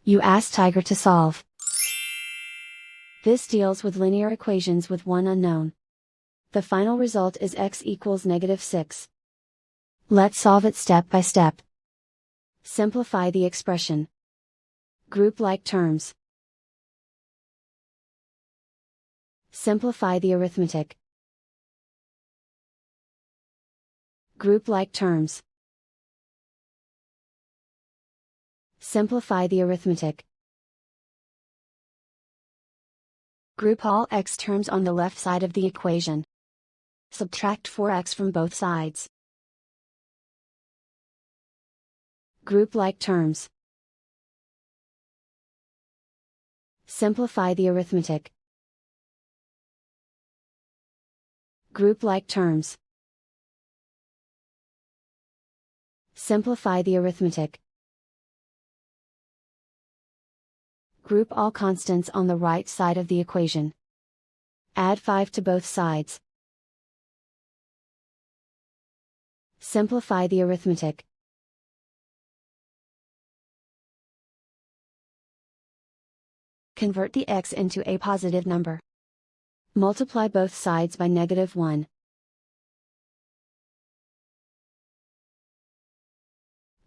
You ask Tiger to solve. This deals with linear equations with one unknown. The final result is x equals -6. Let's solve it step by step. Simplify the expression. Group like terms. Simplify the arithmetic. Group like terms. Simplify the arithmetic. Group all x terms on the left side of the equation. Subtract 4x from both sides. Group like terms. Simplify the arithmetic. Group like terms. Simplify the arithmetic. Group all constants on the right side of the equation. Add 5 to both sides. Simplify the arithmetic. Convert the x into a positive number. Multiply both sides by -1.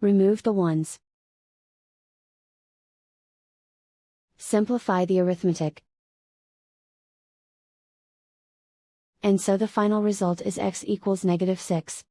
Remove the ones. Simplify the arithmetic. And so the final result is x equals -6.